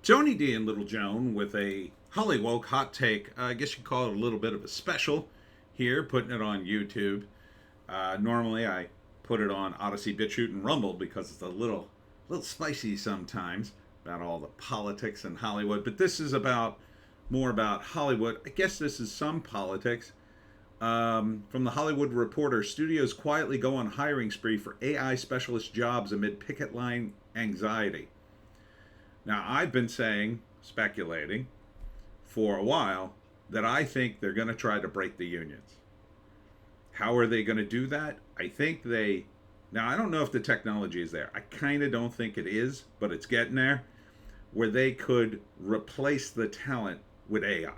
Tony D and Little Joan with a Hollywoke hot take. I guess you'd call it a little bit of a special here, putting it on YouTube. Normally, I put it on Odysee, Bitchute, and Rumble because it's a little spicy sometimes about all the politics in Hollywood. But this is about more about Hollywood. I guess this is some politics. From the Hollywood Reporter, studios quietly go on hiring spree for AI specialist jobs amid picket line anxiety. Now, I've been speculating for a while, that I think they're going to try to break the unions. How are they going to do that? Now, I don't know if the technology is there. I kind of don't think it is, but it's getting there, where they could replace the talent with AI.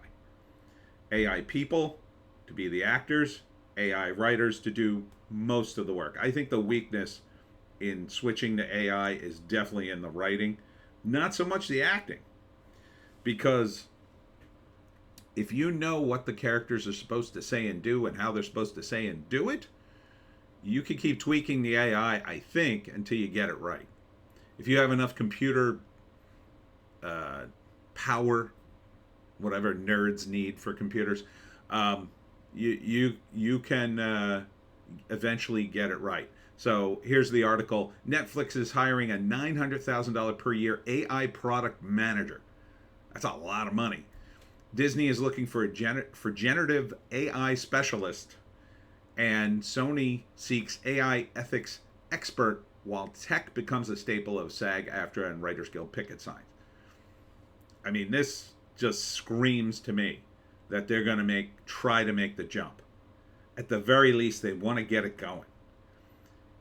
AI people to be the actors, AI writers to do most of the work. I think the weakness in switching to AI is definitely in the writing, not so much the acting. Because if you know what the characters are supposed to say and do and how they're supposed to say and do it, you can keep tweaking the AI, I think, until you get it right. If you have enough computer power, whatever nerds need for computers, you can eventually get it right. So here's the article. Netflix is hiring a $900,000 per year AI product manager. That's a lot of money. Disney is looking for generative AI specialist, and Sony seeks AI ethics expert while tech becomes a staple of SAG-AFTRA and Writers Guild picket signs. I mean, this just screams to me that they're going to try to make the jump. At the very least, they want to get it going.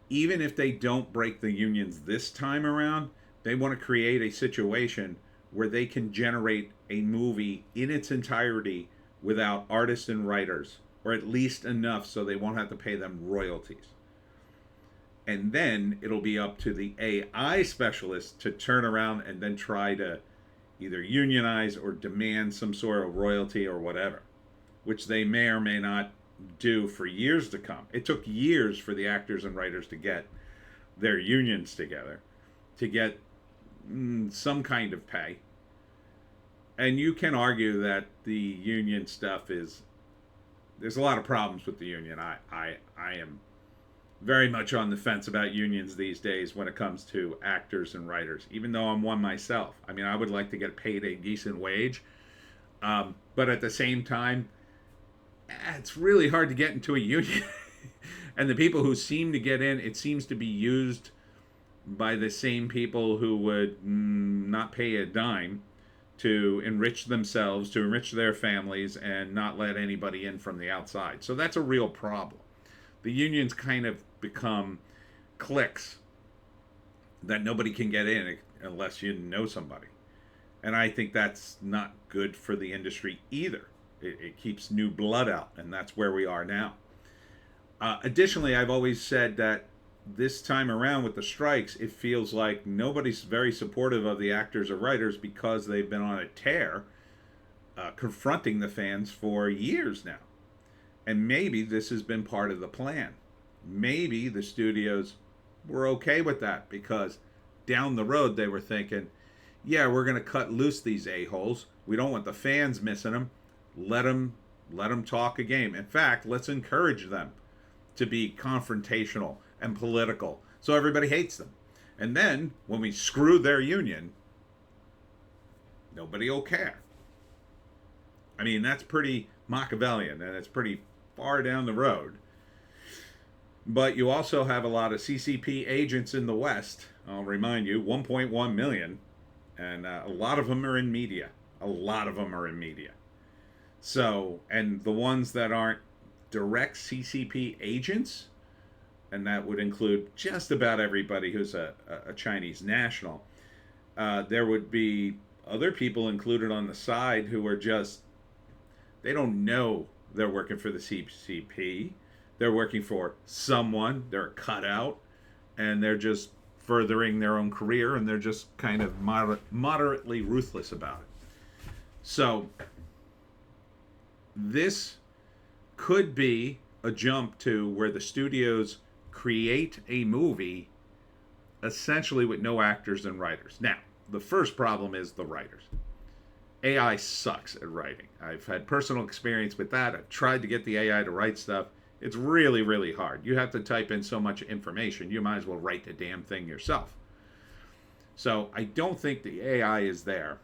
Even if they don't break the unions this time around, they want to create a situation where they can generate a movie in its entirety without artists and writers, or at least enough so they won't have to pay them royalties. And then it'll be up to the AI specialists to turn around and then try to either unionize or demand some sort of royalty or whatever, which they may or may not do for years to come. It took years for the actors and writers to get their unions together, to get some kind of pay. And you can argue that the union stuff there's a lot of problems with the union. I am very much on the fence about unions these days when it comes to actors and writers, even though I'm one myself. I mean, I would like to get paid a decent wage. But at the same time, it's really hard to get into a union. And the people who seem to get in, it seems to be used by the same people who would not pay a dime to enrich themselves, to enrich their families, and not let anybody in from the outside. So that's a real problem. The unions kind of become cliques that nobody can get in unless you know somebody. And I think that's not good for the industry either. It keeps new blood out, and that's where we are now. Additionally, I've always said that this time around with the strikes, it feels like nobody's very supportive of the actors or writers because they've been on a tear, confronting the fans for years now. And maybe this has been part of the plan. Maybe the studios were okay with that because down the road they were thinking, yeah, we're going to cut loose these a-holes. We don't want the fans missing them. Let them talk a game. In fact, let's encourage them to be confrontational and political so everybody hates them. And then when we screw their union, nobody will care. I mean, that's pretty Machiavellian, and it's pretty far down the road. But you also have a lot of CCP agents in the West. I'll remind you, 1.1 million, and a lot of them are in media. So, and the ones that aren't direct CCP agents, and that would include just about everybody who's a Chinese national, there would be other people included on the side who are just, they don't know they're working for the CCP. They're working for someone. They're a cutout, and they're just furthering their own career, and they're just kind of moderately ruthless about it. So this could be a jump to where the studios create a movie essentially with no actors and writers. Now, the first problem is the writers. AI sucks at writing. I've had personal experience with that. I've tried to get the AI to write stuff. It's really, really hard. You have to type in so much information. You might as well write the damn thing yourself. So I don't think the AI is there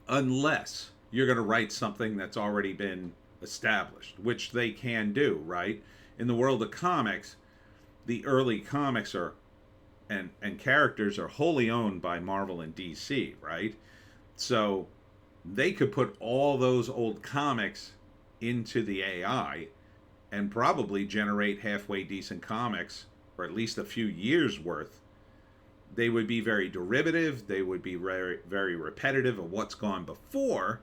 unless you're going to write something that's already been established, which they can do, right? In the world of comics, the early comics are and characters are wholly owned by Marvel and DC, right? So they could put all those old comics into the AI and probably generate halfway decent comics, or at least a few years worth. They would be very derivative. They would be very, very repetitive of what's gone before,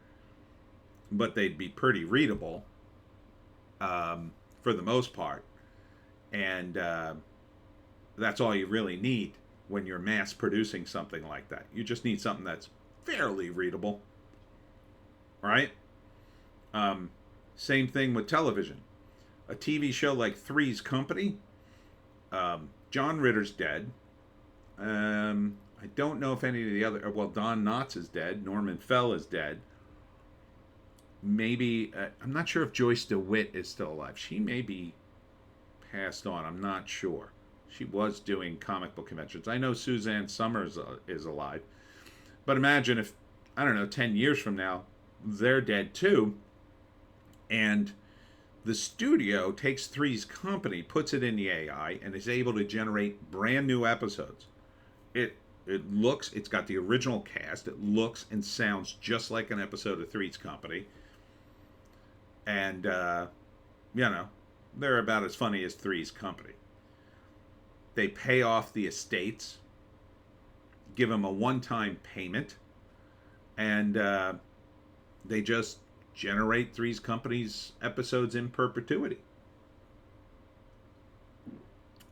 but they'd be pretty readable for the most part. And that's all you really need when you're mass producing something like that. You just need something that's fairly readable, right? Same thing with television. A TV show like Three's Company, John Ritter's dead. I don't know if any of the other, well, Don Knotts is dead. Norman Fell is dead. Maybe, I'm not sure if Joyce DeWitt is still alive. She may be passed on. I'm not sure. She was doing comic book conventions. I know Suzanne Summers is alive. But imagine if, I don't know, 10 years from now, they're dead too. And the studio takes Three's Company, puts it in the AI, and is able to generate brand new episodes. It's got the original cast. It looks and sounds just like an episode of Three's Company. And, they're about as funny as Three's Company. They pay off the estates, give them a one-time payment, and they just generate Three's Company's episodes in perpetuity.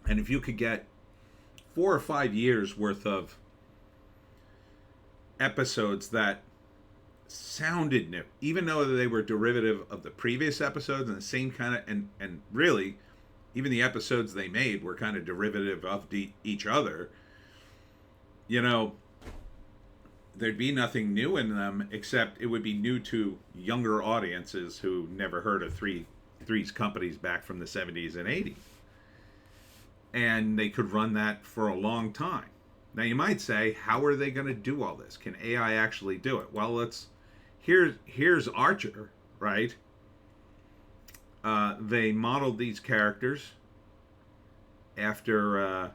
And if you could get 4 or 5 years worth of episodes that sounded new, even though they were derivative of the previous episodes and the same kind of, and really, even the episodes they made were kind of derivative of each other, there'd be nothing new in them, except it would be new to younger audiences who never heard of Three's Companies back from the 70s and 80s. And they could run that for a long time. Now you might say, how are they going to do all this? Can AI actually do it? Well, here's Archer, right? They modeled these characters after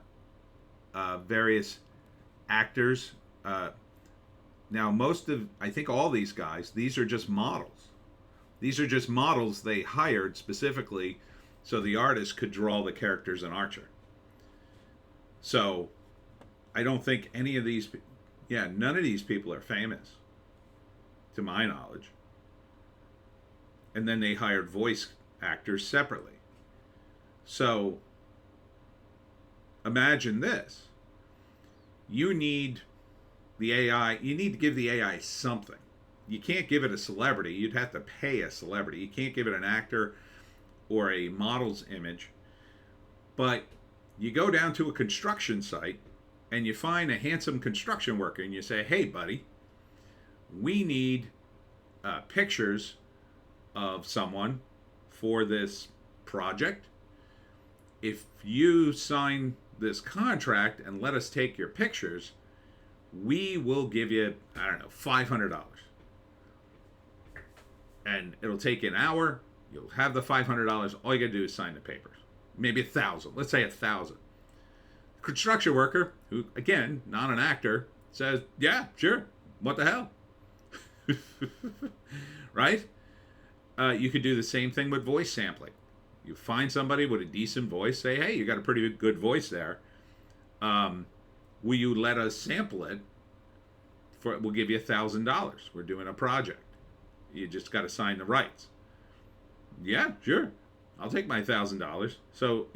various actors. Now, I think all these guys, these are just models. These are just models they hired specifically so the artist could draw the characters in Archer. So, I don't think any of these, none of these people are famous, to my knowledge. And then they hired voice actors separately. So, imagine this. You need the AI, you need to give the AI something. You can't give it a celebrity. You'd have to pay a celebrity. You can't give it an actor or a model's image. But you go down to a construction site and you find a handsome construction worker and you say, hey, buddy, we need pictures of someone for this project. If you sign this contract and let us take your pictures, we will give you, $500. And it'll take you an hour. You'll have the $500. All you got to do is sign the papers. Maybe 1,000. Let's say 1,000. Construction worker, who, again, not an actor, says, yeah, sure. What the hell? Right? You could do the same thing with voice sampling. You find somebody with a decent voice, say, hey, you got a pretty good voice there. Will you let us sample it? We'll give you $1,000. We're doing a project. You just got to sign the rights. Yeah, sure. I'll take my $1,000. So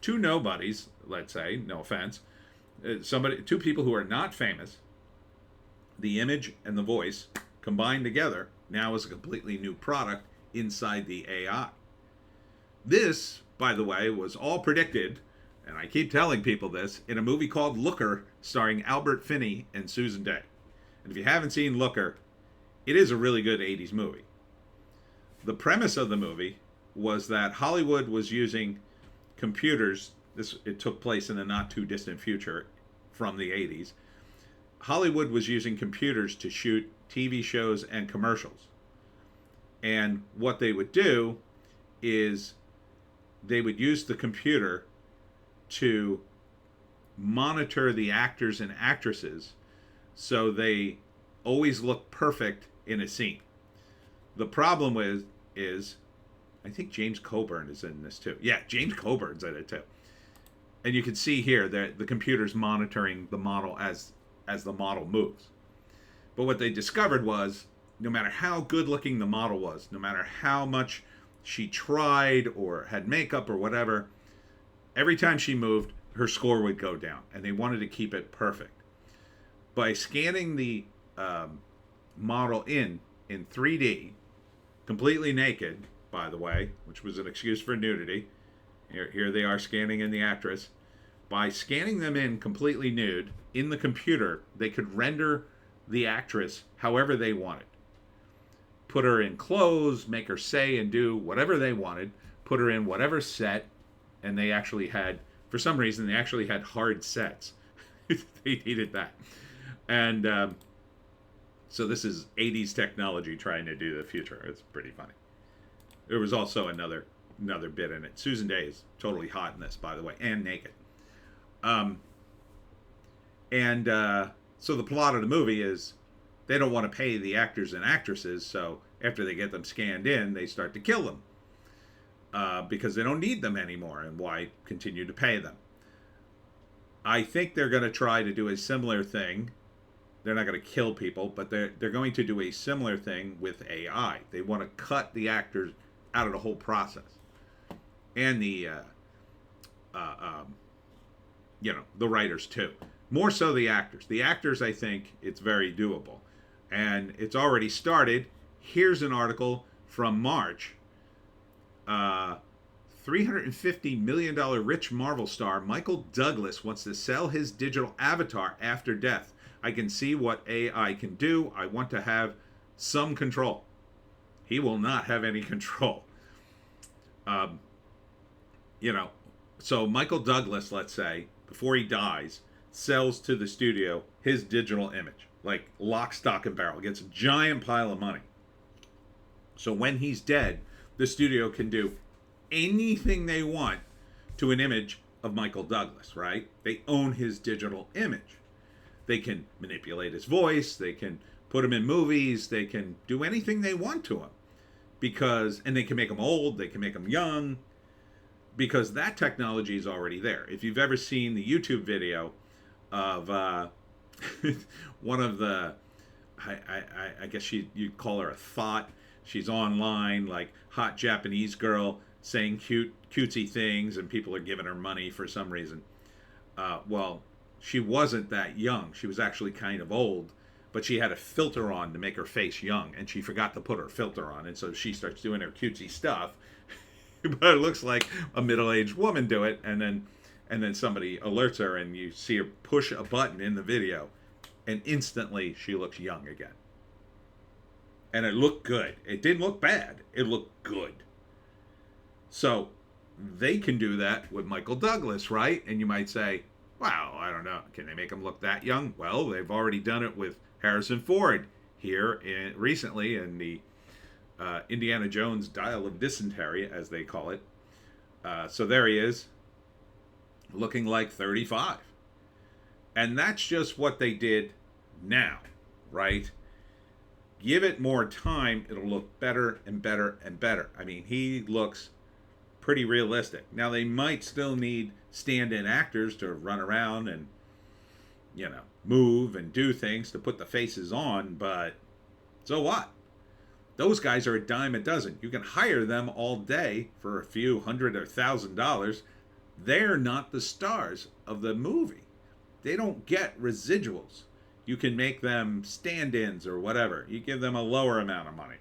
two nobodies, let's say, no offense, two people who are not famous, the image and the voice combined together now is a completely new product inside the AI. This, by the way, was all predicted and I keep telling people this, in a movie called Looker, starring Albert Finney and Susan Day. And if you haven't seen Looker, it is a really good 80s movie. The premise of the movie was that Hollywood was using computers. It took place in the not too distant future from the 80s. Hollywood was using computers to shoot TV shows and commercials. And what they would do is they would use the computer to monitor the actors and actresses so they always look perfect in a scene. The problem is I think James Coburn is in this too. Yeah, James Coburn's in it too. And you can see here that the computer's monitoring the model as the model moves. But what they discovered was, no matter how good looking the model was, no matter how much she tried or had makeup or whatever, every time she moved, her score would go down. And they wanted to keep it perfect. By scanning the model in 3D, completely naked, by the way, which was an excuse for nudity. Here they are scanning in the actress. By scanning them in completely nude in the computer, they could render the actress however they wanted. Put her in clothes, make her say and do whatever they wanted, put her in whatever set, and they actually had, for some reason, they actually had hard sets. They needed that. And so this is 80s technology trying to do the future. It's pretty funny. There was also another bit in it. Susan Day is totally hot in this, by the way, and naked. So the plot of the movie is they don't want to pay the actors and actresses, so after they get them scanned in, they start to kill them because they don't need them anymore, and why continue to pay them? I think they're going to try to do a similar thing. They're not going to kill people, but they're going to do a similar thing with AI. They want to cut the actors out of the whole process, and the the writers too. More so the actors. The actors, I think it's very doable, and it's already started. Here's an article from March. $350 million rich Marvel star Michael Douglas wants to sell his digital avatar after death. I can see what AI can do. I want to have some control. He will not have any control. So Michael Douglas, let's say, before he dies, sells to the studio his digital image, like lock, stock, and barrel. Gets a giant pile of money. So when he's dead, the studio can do anything they want to an image of Michael Douglas, right? They own his digital image. They can manipulate his voice. They can put him in movies. They can do anything they want to him. And they can make him old. They can make him young. Because that technology is already there. If you've ever seen the YouTube video of one of the, I guess you'd call her a thought. She's online, like hot Japanese girl saying cutesy things, and people are giving her money for some reason. Well, she wasn't that young. She was actually kind of old, but she had a filter on to make her face young, and she forgot to put her filter on, and so she starts doing her cutesy stuff. But it looks like a middle-aged woman do it, and then somebody alerts her, and you see her push a button in the video, and instantly she looks young again. And it looked good. It didn't look bad. It looked good. So they can do that with Michael Douglas, right? And you might say, wow, I don't know. Can they make him look that young? Well, they've already done it with Harrison Ford here recently in the Indiana Jones Dial of Dysentery, as they call it. So there he is, looking like 35. And that's just what they did now, right? Give it more time, it'll look better and better and better. I mean, he looks pretty realistic. Now, they might still need stand-in actors to run around and, move and do things to put the faces on, but so what? Those guys are a dime a dozen. You can hire them all day for a few $100 or $1,000. They're not the stars of the movie. They don't get residuals. You can make them stand-ins or whatever. You give them a lower amount of money.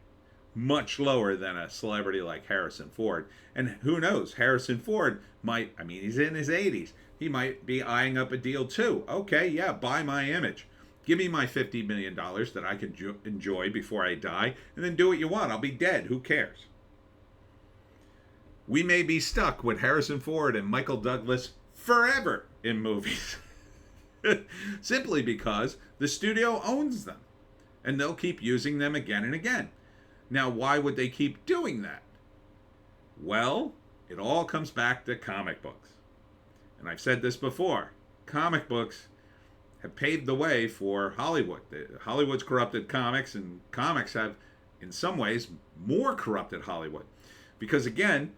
much lower than a celebrity like Harrison Ford. And who knows, Harrison Ford might, I mean, he's in his 80s. He might be eyeing up a deal too. Okay, yeah, buy my image. Give me my $50 million that I can enjoy before I die, and then do what you want. I'll be dead. Who cares? We may be stuck with Harrison Ford and Michael Douglas forever in movies. Simply because the studio owns them. And they'll keep using them again and again. Now, why would they keep doing that? Well, it all comes back to comic books. And I've said this before. Comic books have paved the way for Hollywood. Hollywood's corrupted comics, and comics have, in some ways, more corrupted Hollywood. Because, again,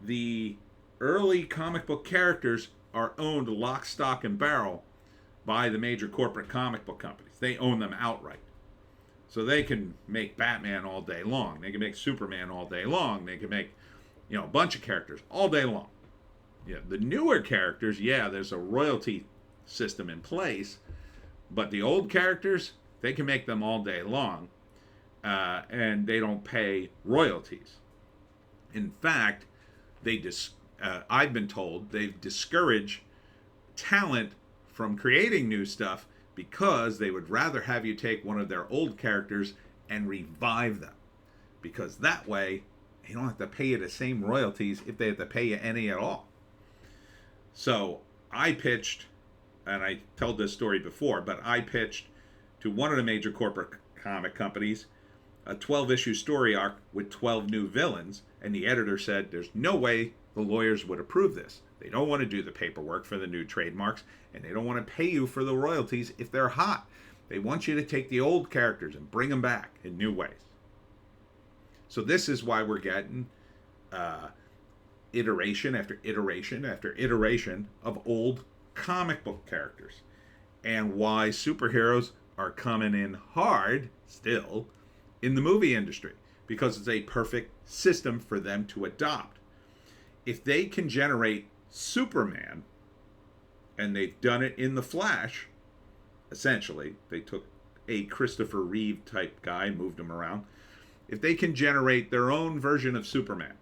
the early comic book characters are owned lock, stock, and barrel by the major corporate comic book companies. They own them outright. So they can make Batman all day long. They can make Superman all day long. They can make, a bunch of characters all day long. Yeah, the newer characters, yeah, there's a royalty system in place, but the old characters, they can make them all day long, and they don't pay royalties. In fact, I've been told they've discouraged talent from creating new stuff because they would rather have you take one of their old characters and revive them. Because that way, you don't have to pay you the same royalties if they have to pay you any at all. So I pitched, and I told this story before, but I pitched to one of the major corporate comic companies a 12-issue story arc with 12 new villains, and the editor said there's no way the lawyers would approve this. They don't want to do the paperwork for the new trademarks, and they don't want to pay you for the royalties if they're hot. They want you to take the old characters and bring them back in new ways. So this is why we're getting iteration after iteration after iteration of old comic book characters, and why superheroes are coming in hard still in the movie industry, because it's a perfect system for them to adopt. If they can generate Superman, and they've done it in The Flash, essentially, they took a Christopher Reeve type guy, moved him around. If they can generate their own version of Superman,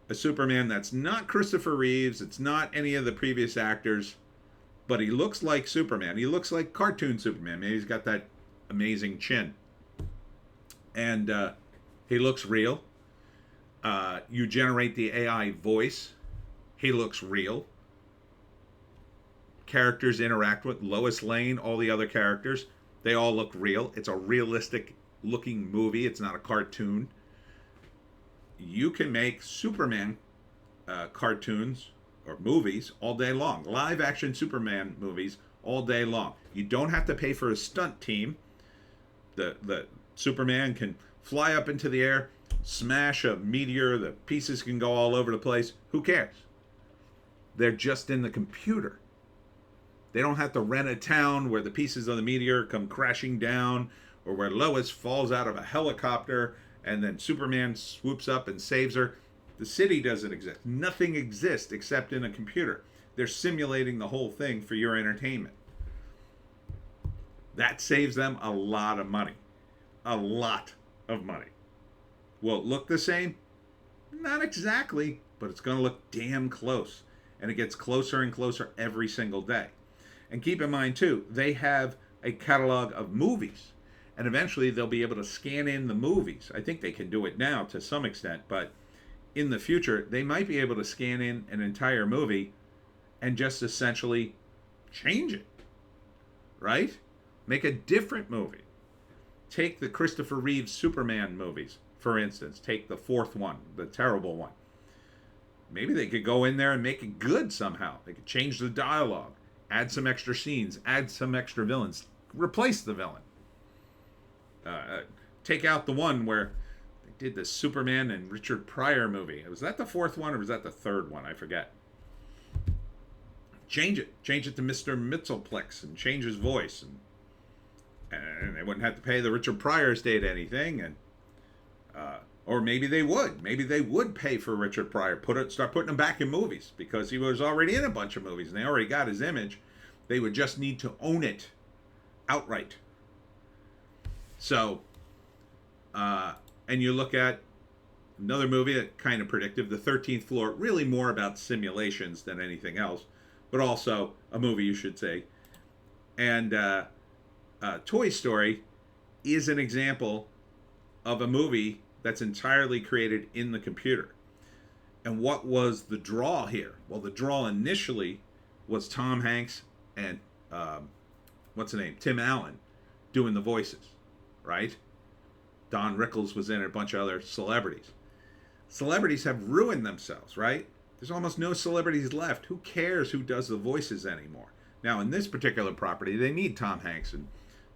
a Superman that's not Christopher Reeves, it's not any of the previous actors, but he looks like Superman. He looks like cartoon Superman. Maybe he's got that amazing chin. And he looks real. You generate the AI voice. He looks real. Characters interact with Lois Lane, all the other characters. They all look real. It's a realistic looking movie. It's not a cartoon. You can make Superman cartoons or movies all day long. Live action Superman movies all day long. You don't have to pay for a stunt team. The Superman can fly up into the air, smash a meteor, the pieces can go all over the place. Who cares? They're just in the computer. They don't have to rent a town where the pieces of the meteor come crashing down, or where Lois falls out of a helicopter and then Superman swoops up and saves her. The city doesn't exist. Nothing exists except in a computer. They're simulating the whole thing for your entertainment. That saves them a lot of money. A lot of money. Will it look the same? Not exactly, but it's going to look damn close. And it gets closer and closer every single day. And keep in mind, too, they have a catalog of movies. And eventually they'll be able to scan in the movies. I think they can do it now to some extent, but in the future, they might be able to scan in an entire movie and just essentially change it. Right? Make a different movie. Take the Christopher Reeve Superman movies, for instance. Take the fourth one, the terrible one. Maybe they could go in there and make it good somehow. They could change the dialogue, add some extra scenes, add some extra villains, replace the villain. Take out the one where they did the Superman and Richard Pryor movie. Was that the fourth one or was that the third one? I forget. Change it. Change it to Mr. Mitzelplex and change his voice. And they wouldn't have to pay the Richard Pryor estate anything. And or maybe they would. Maybe they would pay for Richard Pryor. Start putting him back in movies because he was already in a bunch of movies and they already got his image. They would just need to own it outright. So, And you look at another movie that kind of predictive, The 13th Floor, really more about simulations than anything else, but also a movie, you should say. And Toy Story is an example of a movie that's entirely created in the computer. And what was the draw here? Well, the draw initially was Tom Hanks and what's the name? Tim Allen doing the voices, right? Don Rickles was in it, a bunch of other celebrities. Celebrities have ruined themselves, right? There's almost no celebrities left. Who cares who does the voices anymore? Now, in this particular property, they need Tom Hanks and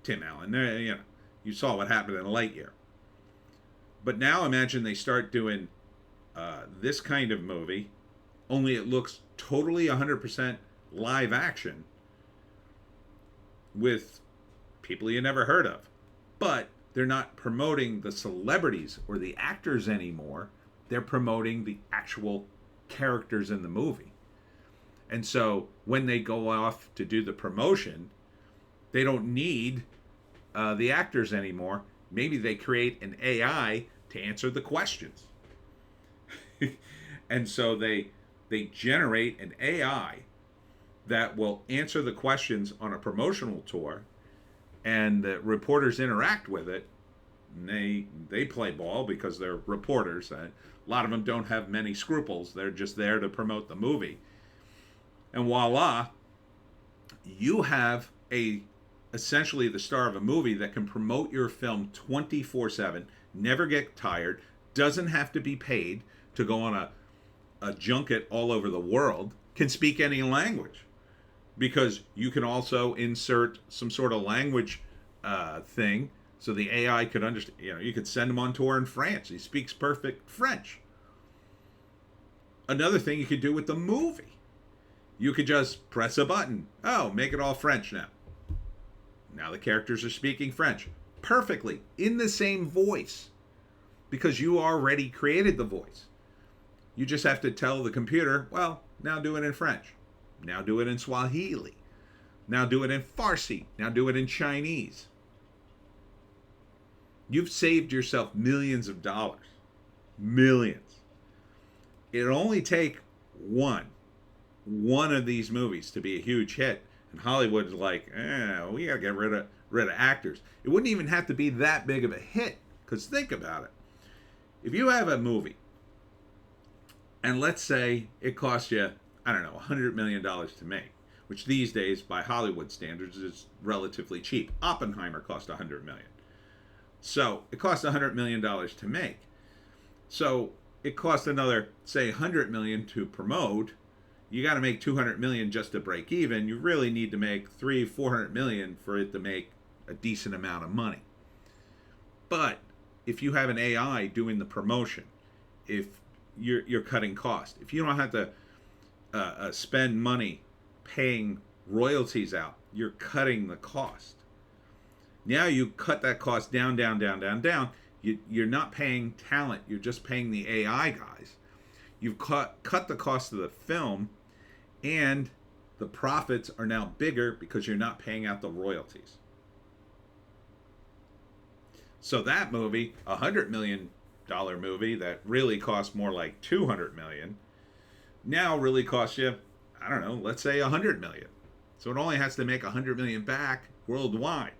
Tim Allen. You know, you saw what happened in Lightyear. But now imagine they start doing this kind of movie, only it looks totally 100% live action with people you never heard of. But they're not promoting the celebrities or the actors anymore. They're promoting the actual characters in the movie. And so when they go off to do the promotion, they don't need the actors anymore. Maybe they create an AI to answer the questions. And so they generate an AI that will answer the questions on a promotional tour, and the reporters interact with it. And they play ball because they're reporters. A lot of them don't have many scruples. They're just there to promote the movie. And voila, you have essentially the star of a movie that can promote your film 24/7, never get tired, doesn't have to be paid to go on a junket all over the world, can speak any language. Because you can also insert some sort of language thing so the AI could understand. You know, you could send him on tour in France. He speaks perfect French. Another thing you could do with the movie, you could just press a button. Oh, make it all French now. Now the characters are speaking French perfectly in the same voice because you already created the voice. You just have to tell the computer, well, now do it in French. Now do it in Swahili. Now do it in Farsi. Now do it in Chinese. You've saved yourself millions of dollars. Millions. It'll only take one of these movies to be a huge hit. And Hollywood is like, we gotta get rid of actors. It wouldn't even have to be that big of a hit. Because think about it. If you have a movie, and let's say it costs you, I don't know, $100 million to make, which these days, by Hollywood standards, is relatively cheap. Oppenheimer cost $100 million. So it cost $100 million to make. So it costs another, say, $100 million to promote. You got to make $200 million just to break even. You really need to make $300-400 million for it to make a decent amount of money. But if you have an AI doing the promotion, if you're cutting cost, if you don't have to spend money paying royalties out, you're cutting the cost. Now you cut that cost down. You're not paying talent, you're just paying the AI guys. You've cut the cost of the film, and the profits are now bigger because you're not paying out the royalties. So that movie, $100 million movie that really cost more like $200 million, now really costs you, I don't know, let's say $100 million. So it only has to make $100 million back worldwide.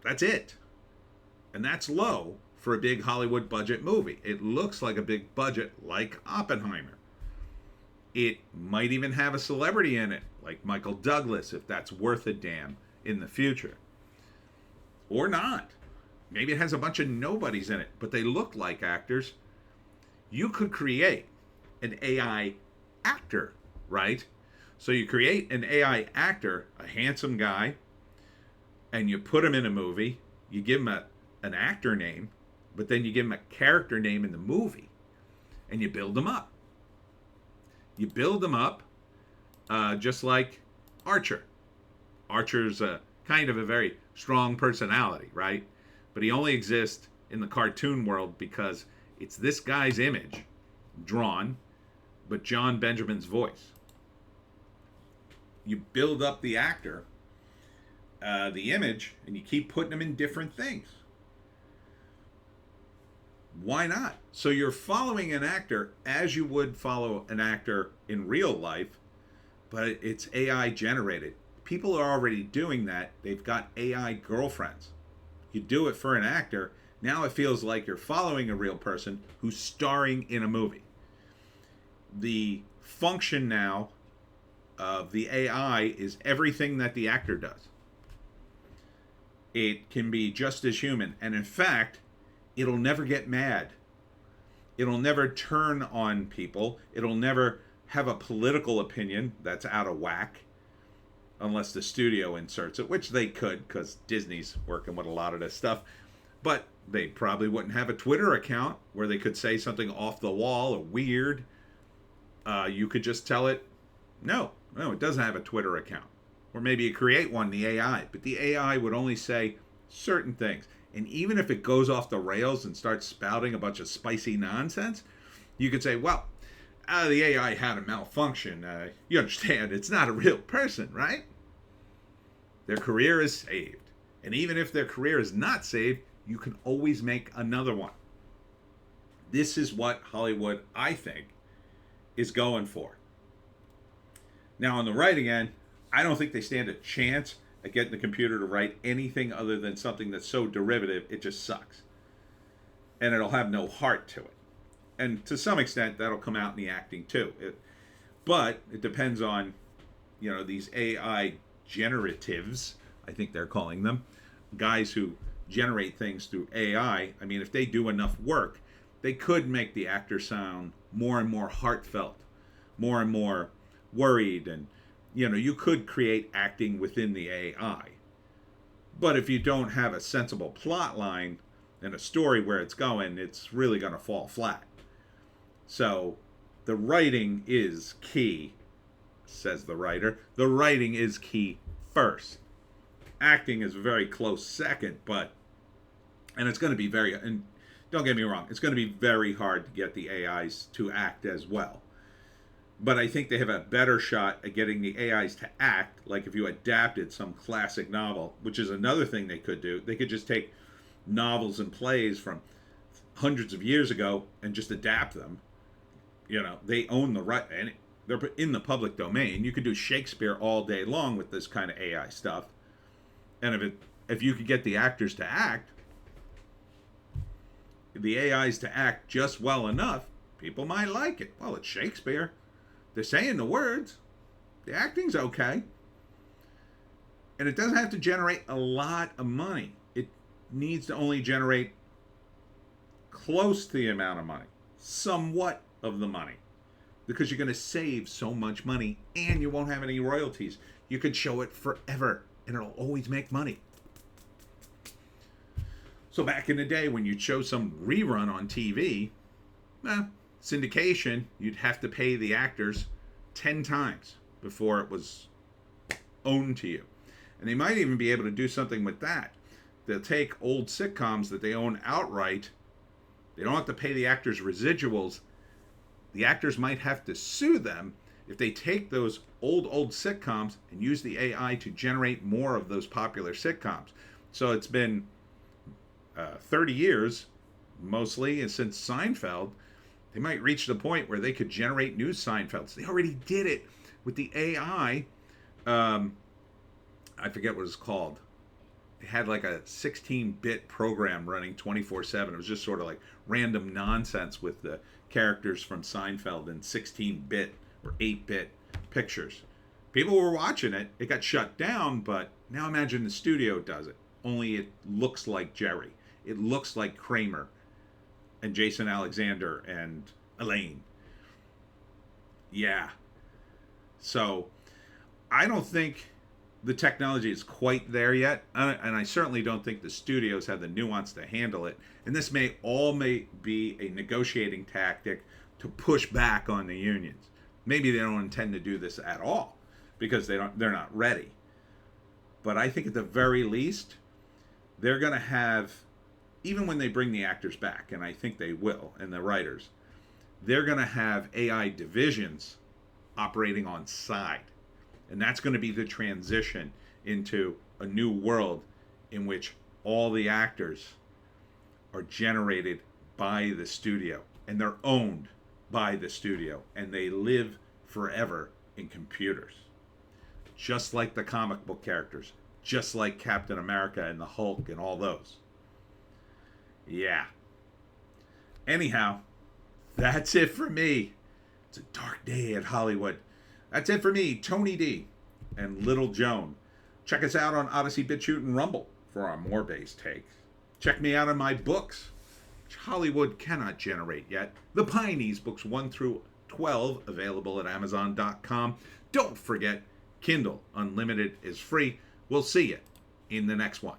That's it. And that's low for a big Hollywood budget movie. It looks like a big budget like Oppenheimer. It might even have a celebrity in it, like Michael Douglas, if that's worth a damn in the future. Or not. Maybe it has a bunch of nobodies in it, but they look like actors. You could create an AI actor, right? So you create an AI actor, a handsome guy, and you put him in a movie. You give him an actor name, but then you give him a character name in the movie, and you build him up. You build him up just like Archer. Archer's kind of a very strong personality, right? But he only exists in the cartoon world because it's this guy's image drawn, but John Benjamin's voice. You build up the actor, the image, and you keep putting them in different things. Why not? So you're following an actor as you would follow an actor in real life, but it's AI generated. People are already doing that. They've got AI girlfriends. You do it for an actor. Now it feels like you're following a real person who's starring in a movie. The function now of the AI is everything that the actor does. It can be just as human. And in fact, it'll never get mad. It'll never turn on people. It'll never have a political opinion that's out of whack unless the studio inserts it, which they could because Disney's working with a lot of this stuff. But they probably wouldn't have a Twitter account where they could say something off the wall or weird. You could just tell it, no, it doesn't have a Twitter account. Or maybe you create one, the AI. But the AI would only say certain things. And even if it goes off the rails and starts spouting a bunch of spicy nonsense, you could say, well, the AI had a malfunction. You understand, it's not a real person, right? Their career is saved. And even if their career is not saved, you can always make another one. This is what Hollywood, I think, is going for. Now, on the writing end, I don't think they stand a chance at getting the computer to write anything other than something that's so derivative, it just sucks. And it'll have no heart to it. And to some extent, that'll come out in the acting too. But it depends on, these AI generatives, I think they're calling them, guys who generate things through AI. I mean, if they do enough work, they could make the actor sound more and more heartfelt, more and more worried, and you could create acting within the AI. But if you don't have a sensible plot line and a story where it's going, it's really going to fall flat. So the writing is key, says the writer. The writing is key first. Acting is a very close second, and it's going to be and don't get me wrong, it's going to be very hard to get the AIs to act as well. But I think they have a better shot at getting the AIs to act, like if you adapted some classic novel, which is another thing they could do. They could just take novels and plays from hundreds of years ago and just adapt them. They own the right, and they're in the public domain. You could do Shakespeare all day long with this kind of AI stuff. And if you could get the actors to act, the AIs to act just well enough, people might like it. Well, it's Shakespeare. They're saying the words. The acting's okay. And it doesn't have to generate a lot of money. It needs to only generate close to the amount of money. Somewhat of the money. Because you're going to save so much money and you won't have any royalties. You could show it forever and it'll always make money. So back in the day when you'd show some rerun on TV, syndication, you'd have to pay the actors 10 times before it was owned to you. And they might even be able to do something with that. They'll take old sitcoms that they own outright. They don't have to pay the actors residuals. The actors might have to sue them if they take those old sitcoms and use the AI to generate more of those popular sitcoms. So it's been 30 years, mostly, since Seinfeld. They might reach the point where they could generate new Seinfelds. They already did it with the AI. I forget what it's called. It had like a 16-bit program running 24/7. It was just sort of like random nonsense with the characters from Seinfeld in 16-bit or 8-bit pictures. People were watching it. It got shut down, but now imagine the studio does it. Only it looks like Jerry. It looks like Kramer and Jason Alexander and Elaine. Yeah. So I don't think the technology is quite there yet, and I certainly don't think the studios have the nuance to handle it. And this may be a negotiating tactic to push back on the unions. Maybe they don't intend to do this at all because they're not ready. But I think at the very least, they're going to have, even when they bring the actors back, and I think they will, and the writers, they're going to have AI divisions operating on side. And that's going to be the transition into a new world in which all the actors are generated by the studio, and they're owned by the studio, and they live forever in computers. Just like the comic book characters, just like Captain America and the Hulk and all those. Yeah. Anyhow, that's it for me. It's a dark day at Hollywood. That's it for me, Tony D and Little Joan. Check us out on Odysee, Bitchute, and Rumble for our more based takes. Check me out on my books, which Hollywood cannot generate yet. The Pineys, books 1 through 12, available at Amazon.com. Don't forget, Kindle Unlimited is free. We'll see you in the next one.